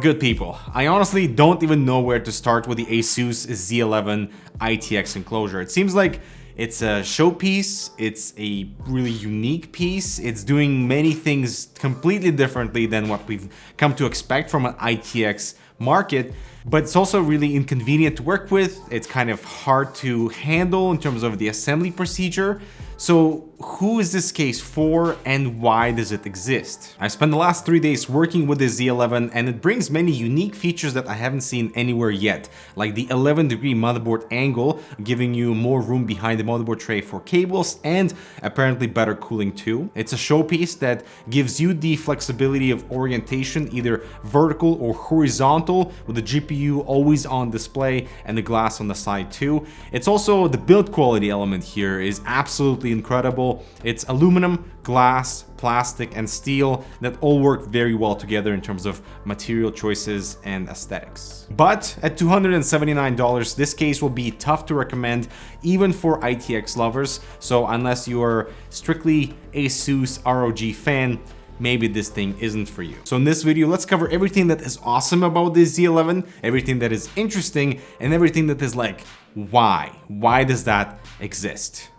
good, people? I honestly don't even know where to start with the ASUS Z11 ITX enclosure. It seems like it's a showpiece, it's a really unique piece, it's doing many things completely differently than what we've come to expect from an ITX market, but it's also really inconvenient to work with. It's kind of hard to handle in terms of the assembly procedure. So who is this case for and why does it exist? I spent the last 3 days working with the Z11 and it brings many unique features that I haven't seen anywhere yet, like the 11-degree motherboard angle, giving you more room behind the motherboard tray for cables and apparently better cooling too. It's a showpiece that gives you the flexibility of orientation, either vertical or horizontal, with the GPU always on display and the glass on the side too. It's also the build quality element here is absolutely incredible. It's aluminum, glass, plastic, and steel that all work very well together in terms of material choices and aesthetics. But at $279, this case will be tough to recommend even for ITX lovers. So unless you are strictly ASUS RoG fan, maybe this thing isn't for you. So in this video, let's cover everything that is awesome about this Z11, everything that is interesting, and everything that is like, why? Why does that exist?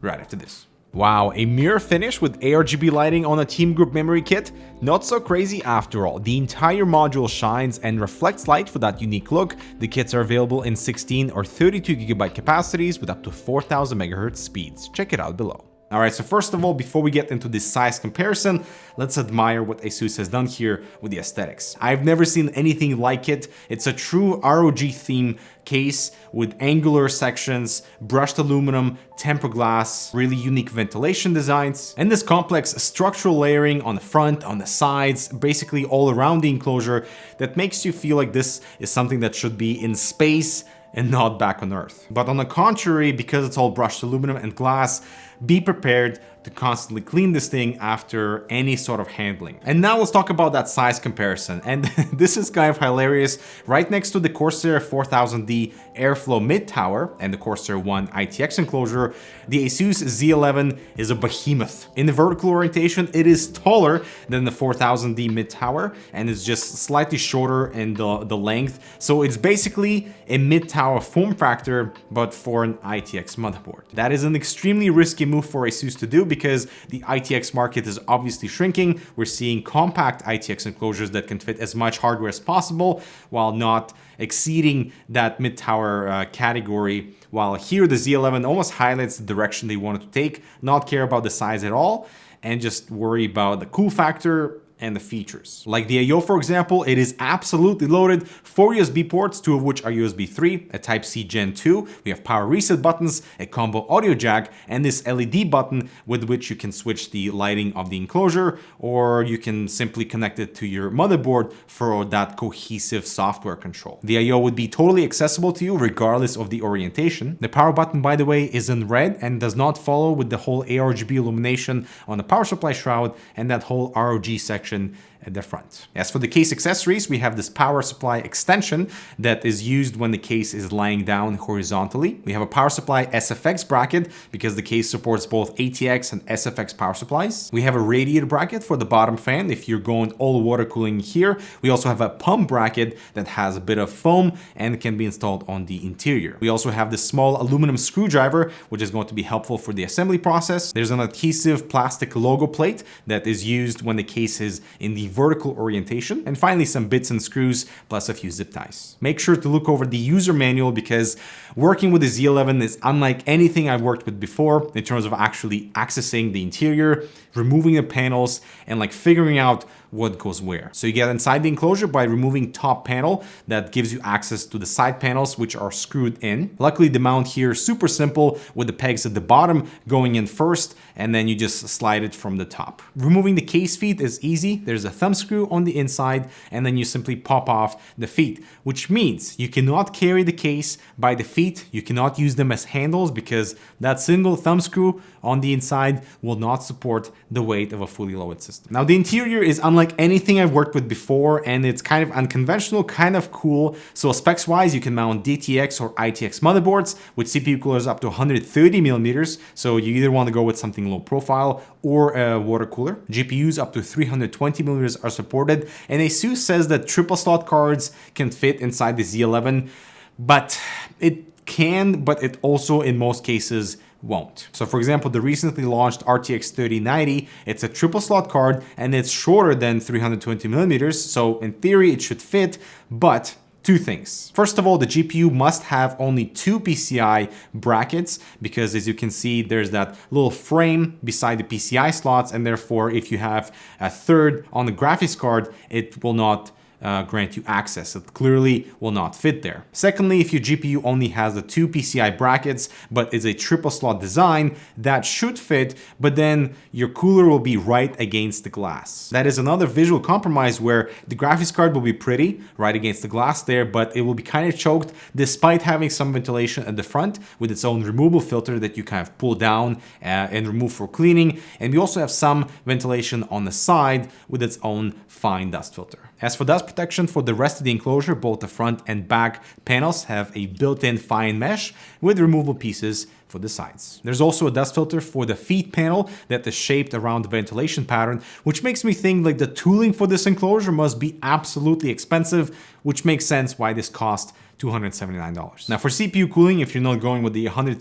Right after this. Wow, a mirror finish with ARGB lighting on a Team Group memory kit? Not so crazy after all. The entire module shines and reflects light for that unique look. The kits are available in 16 or 32GB capacities with up to 4000 MHz speeds. Check it out below. Alright, so first of all, before we get into this size comparison, let's admire what ASUS has done here with the aesthetics. I've never seen anything like it. It's a true ROG theme case with angular sections, brushed aluminum, tempered glass, really unique ventilation designs, and this complex structural layering on the front, on the sides, basically all around the enclosure that makes you feel like this is something that should be in space and not back on Earth. But on the contrary, because it's all brushed aluminum and glass, be prepared to constantly clean this thing after any sort of handling. And now let's talk about that size comparison. And this is kind of hilarious. Right next to the Corsair 4000D Airflow mid-tower and the Corsair One ITX enclosure, the ASUS Z11 is a behemoth. In the vertical orientation, it is taller than the 4000D mid-tower and is just slightly shorter in the length. So it's basically a mid-tower form factor, but for an ITX motherboard. That is an extremely risky move for ASUS to do because the ITX market is obviously shrinking. We're seeing compact ITX enclosures that can fit as much hardware as possible while not exceeding that mid-tower category. While here the Z11 almost highlights the direction they wanted to take, not care about the size at all, and just worry about the cool factor and the features. Like the I/O, for example, it is absolutely loaded. 4 USB ports, 2 of which are USB 3, a Type-C Gen 2. We have power reset buttons, a combo audio jack, and this LED button with which you can switch the lighting of the enclosure, or you can simply connect it to your motherboard for that cohesive software control. The I/O would be totally accessible to you regardless of the orientation. The power button, by the way, is in red and does not follow with the whole ARGB illumination on the power supply shroud and that whole ROG section at the front. As for the case accessories, we have this power supply extension that is used when the case is lying down horizontally. We have a power supply SFX bracket because the case supports both ATX and SFX power supplies. We have a radiator bracket for the bottom fan if you're going all water cooling here. We also have a pump bracket that has a bit of foam and can be installed on the interior. We also have this small aluminum screwdriver, which is going to be helpful for the assembly process. There's an adhesive plastic logo plate that is used when the case is in the vertical orientation, and finally some bits and screws plus a few zip ties. Make sure to look over the user manual because working with the Z11 is unlike anything I've worked with before in terms of actually accessing the interior, removing the panels, and like figuring out what goes where. So you get inside the enclosure by removing top panel that gives you access to the side panels, which are screwed in. Luckily, the mount here is super simple with the pegs at the bottom going in first, and then you just slide it from the top. Removing the case feet is easy. There's a thumb screw on the inside, and then you simply pop off the feet, which means you cannot carry the case by the feet. You cannot use them as handles because that single thumb screw on the inside will not support the weight of a fully loaded system. Now, the interior is unlike unlike anything I've worked with before, and it's kind of unconventional, kind of cool. So specs wise, you can mount DTX or ITX motherboards with CPU coolers up to 130 millimeters. So you either want to go with something low profile or a water cooler. GPUs up to 320 millimeters are supported, and ASUS says that triple slot cards can fit inside the Z11, but it can, but it also in most cases won't. So for example, the recently launched RTX 3090, it's a triple slot card and it's shorter than 320 millimeters. So in theory, it should fit, but two things. First of all, the GPU must have only 2 PCI brackets because as you can see, there's that little frame beside the PCI slots. And therefore, if you have a third on the graphics card, it will not grant you access. It clearly will not fit there. Secondly, if your GPU only has the 2 PCI brackets, but is a triple slot design, that should fit, but then your cooler will be right against the glass. That is another visual compromise where the graphics card will be pretty right against the glass there, but it will be kind of choked despite having some ventilation at the front with its own removable filter that you kind of pull down and remove for cleaning. And we also have some ventilation on the side with its own fine dust filter. As for dust protection for the rest of the enclosure, both the front and back panels have a built-in fine mesh with removable pieces for the sides. There's also a dust filter for the feet panel that is shaped around the ventilation pattern, which makes me think like the tooling for this enclosure must be absolutely expensive, which makes sense why this cost $279. Now for CPU cooling, if you're not going with the 130mm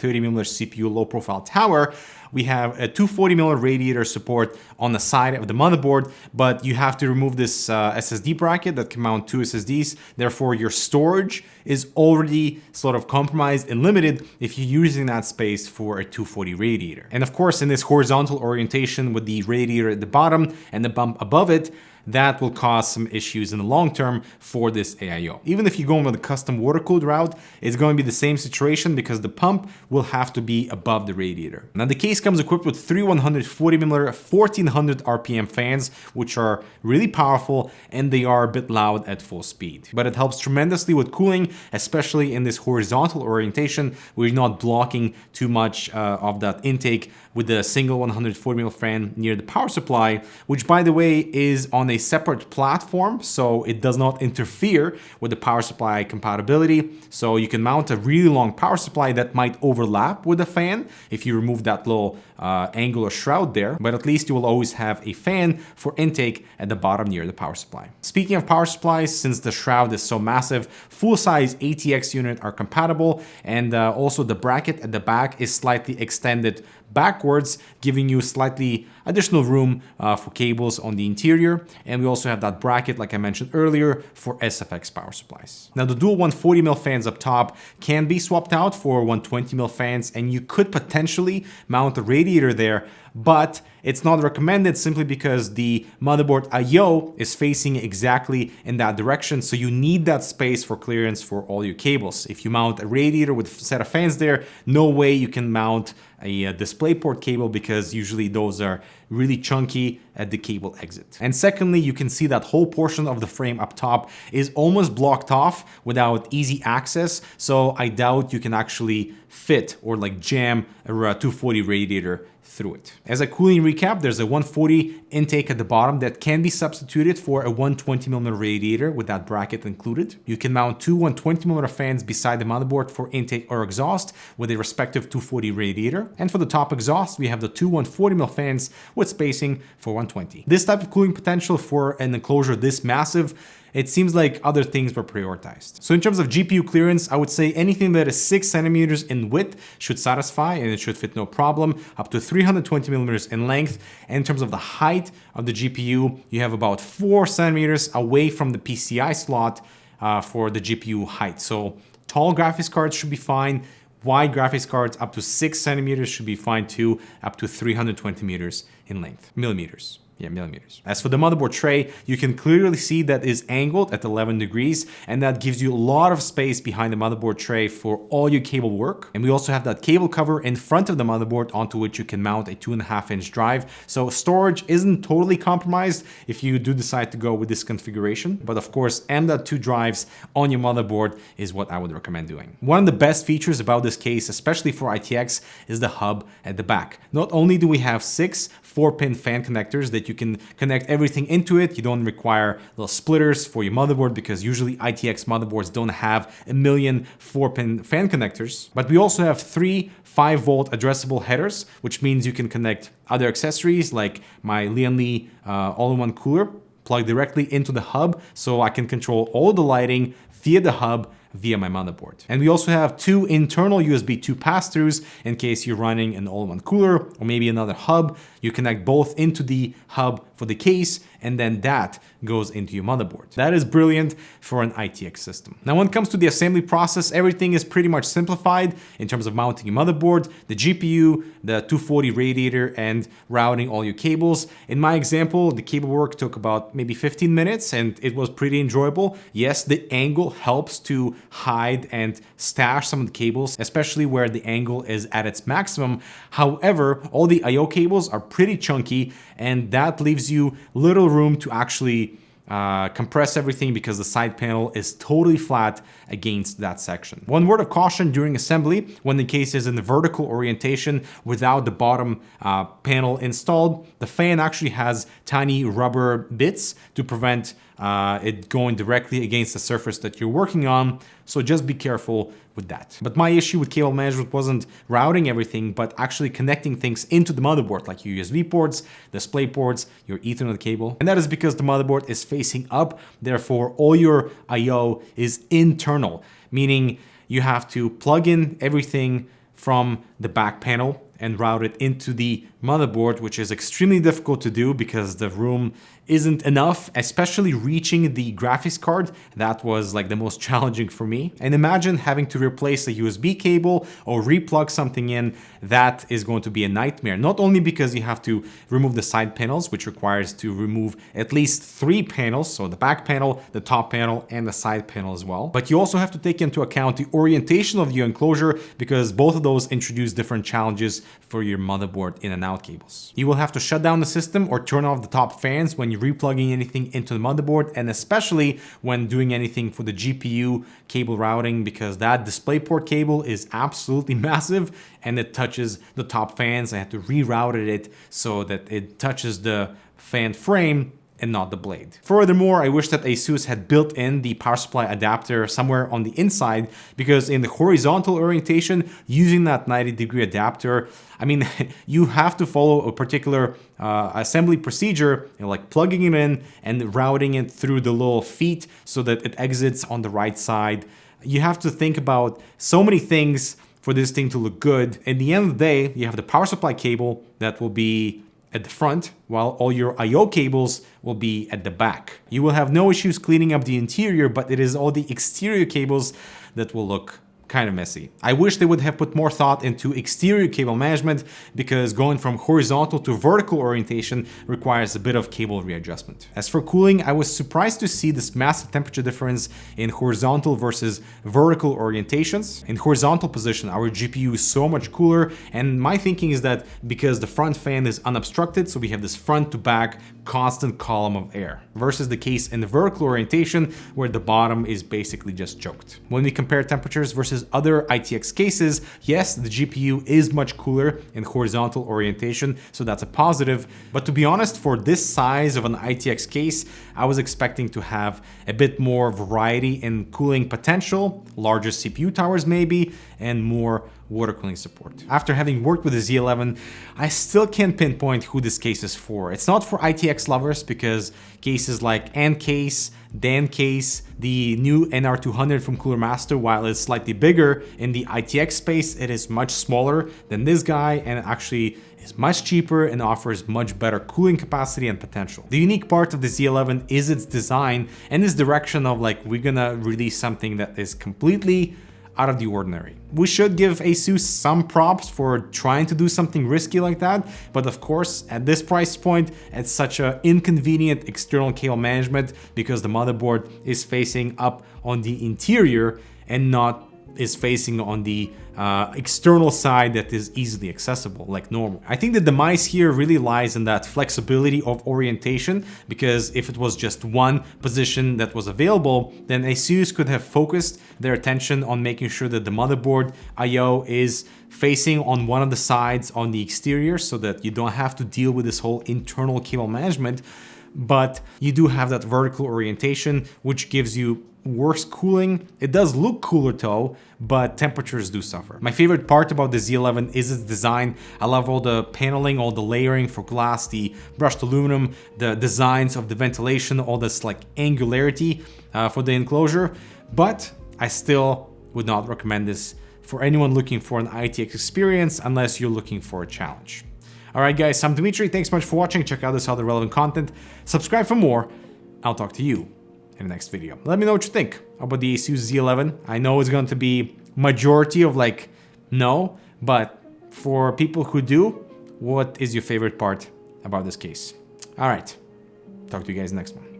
CPU low profile tower, we have a 240mm radiator support on the side of the motherboard, but you have to remove this SSD bracket that can mount 2 SSDs. Therefore, your storage is already sort of compromised and limited if you're using that space for a 240 radiator. And of course, in this horizontal orientation with the radiator at the bottom and the bump above it, that will cause some issues in the long term for this AIO. Even if you're going with a custom water-cooled route, it's going to be the same situation because the pump will have to be above the radiator. Now the case comes equipped with 3 140mm 1400 RPM fans, which are really powerful and they are a bit loud at full speed. But it helps tremendously with cooling, especially in this horizontal orientation where you're not blocking too much of that intake with the single 140mm fan near the power supply, which by the way is on a separate platform, so it does not interfere with the power supply compatibility. So you can mount a really long power supply that might overlap with the fan if you remove that little angular shroud there, but at least you will always have a fan for intake at the bottom near the power supply. Speaking of power supplies, since the shroud is so massive, full-size ATX unit are compatible, and also the bracket at the back is slightly extended backwards, giving you slightly additional room for cables on the interior. And we also have that bracket, like I mentioned earlier, for SFX power supplies. Now the dual 140mm fans up top can be swapped out for 120mm fans, and you could potentially mount a radiator there, but it's not recommended simply because the motherboard I/O is facing exactly in that direction. So you need that space for clearance for all your cables. If you mount a radiator with a set of fans there, no way you can mount a DisplayPort cable because usually those are really chunky at the cable exit. And secondly, you can see that whole portion of the frame up top is almost blocked off without easy access. So I doubt you can actually fit or like jam a 240 radiator through it. As a cooling recap, there's a 140 intake at the bottom that can be substituted for a 120mm radiator with that bracket included. You can mount 2 120mm fans beside the motherboard for intake or exhaust with a respective 240 radiator. And for the top exhaust, we have the 2 140mm fans with spacing for 120. This type of cooling potential for an enclosure this massive, it seems like other things were prioritized. So in terms of GPU clearance, I would say anything that is 6 centimeters in width should satisfy and it should fit no problem, up to 320 millimeters in length. And in terms of the height of the GPU, you have about 4 centimeters away from the PCI slot for the GPU height. So tall graphics cards should be fine. Wide graphics cards up to 6 centimeters should be fine too, up to 320 meters in length. Millimeters. Yeah, millimeters. As for the motherboard tray, you can clearly see that is angled at 11 degrees, and that gives you a lot of space behind the motherboard tray for all your cable work. And we also have that cable cover in front of the motherboard onto which you can mount a 2.5-inch drive. So storage isn't totally compromised if you do decide to go with this configuration. But of course, M.2 drives on your motherboard is what I would recommend doing. One of the best features about this case, especially for ITX, is the hub at the back. Not only do we have 6 4-pin fan connectors that that you can connect everything into it. You don't require little splitters for your motherboard because usually ITX motherboards don't have a million 4-pin fan connectors. But we also have 3 5-volt addressable headers, which means you can connect other accessories like my Lian all-in-one cooler, plug directly into the hub, so I can control all the lighting via the hub via my motherboard. And we also have 2 internal USB 2 pass-throughs in case you're running an all-in-one cooler or maybe another hub. You connect both into the hub for the case, and then that goes into your motherboard. That is brilliant for an ITX system. Now, when it comes to the assembly process, everything is pretty much simplified in terms of mounting your motherboard, the GPU, the 240 radiator, and routing all your cables. In my example, the cable work took about maybe 15 minutes and it was pretty enjoyable. Yes, the angle helps to hide and stash some of the cables, especially where the angle is at its maximum. However, all the IO cables are pretty chunky, and that leaves you little room to actually compress everything because the side panel is totally flat against that section. One word of caution during assembly: when the case is in the vertical orientation without the bottom panel installed, the fan actually has tiny rubber bits to prevent it going directly against the surface that you're working on. So just be careful with that. But my issue with cable management wasn't routing everything, but actually connecting things into the motherboard, like your USB ports, display ports, your Ethernet cable. And that is because the motherboard is facing up. Therefore, all your IO is internal, meaning you have to plug in everything from the back panel and route it into the motherboard, which is extremely difficult to do because the room isn't enough, especially reaching the graphics card. That was like the most challenging for me. And imagine having to replace a USB cable or replug something in. That is going to be a nightmare. Not only because you have to remove the side panels, which requires to remove at least 3 panels, so the back panel, the top panel, and the side panel as well, but you also have to take into account the orientation of your enclosure because both of those introduce different challenges for your motherboard in and out cables. You will have to shut down the system or turn off the top fans when you're replugging anything into the motherboard, and especially when doing anything for the GPU cable routing, because that DisplayPort cable is absolutely massive and it touches the top fans. I had to reroute it so that it touches the fan frame and not the blade. Furthermore, I wish that ASUS had built in the power supply adapter somewhere on the inside, because in the horizontal orientation, using that 90-degree adapter, I mean, you have to follow a particular assembly procedure, like plugging it in and routing it through the little feet so that it exits on the right side. You have to think about so many things for this thing to look good. At the end of the day, you have the power supply cable that will be at the front, while all your IO cables will be at the back. You will have no issues cleaning up the interior, but it is all the exterior cables that will look kind of messy. I wish they would have put more thought into exterior cable management, because going from horizontal to vertical orientation requires a bit of cable readjustment. As for cooling, I was surprised to see this massive temperature difference in horizontal versus vertical orientations. In horizontal position, our GPU is so much cooler, and my thinking is that because the front fan is unobstructed, so we have this front to back constant column of air, versus the case in the vertical orientation where the bottom is basically just choked. When we compare temperatures versus other ITX cases, yes, the GPU is much cooler in horizontal orientation, so that's a positive. But to be honest, for this size of an ITX case, I was expecting to have a bit more variety in cooling potential, larger CPU towers maybe, and more water cooling support. After having worked with the Z11, I still can't pinpoint who this case is for. It's not for ITX lovers, because cases like Case, Dan Case, the new NR200 from Cooler Master, while it's slightly bigger in the ITX space, it is much smaller than this guy, and actually is much cheaper and offers much better cooling capacity and potential. The unique part of the Z11 is its design and this direction of like, we're gonna release something that is completely out of the ordinary. We should give ASUS some props for trying to do something risky like that, but of course, at this price point, it's such an inconvenient external cable management because the motherboard is facing up on the interior and not is facing on the external side that is easily accessible, like normal. I think the demise here really lies in that flexibility of orientation, because if it was just one position that was available, then ASUS could have focused their attention on making sure that the motherboard I/O is facing on one of the sides on the exterior, so that you don't have to deal with this whole internal cable management. But you do have that vertical orientation, which gives you worse cooling. It does look cooler though, but temperatures do suffer. My favorite part about the Z11 is its design. I love all the paneling, all the layering for glass, the brushed aluminum, the designs of the ventilation, all this like angularity for the enclosure. But I still would not recommend this for anyone looking for an ITX experience unless you're looking for a challenge. Alright guys, I'm Dimitri, thanks so much for watching, check out this other relevant content, subscribe for more, I'll talk to you in the next video. Let me know what you think about the ASUS Z11. I know it's going to be majority of like, no, but for people who do, what is your favorite part about this case? Alright, talk to you guys next one.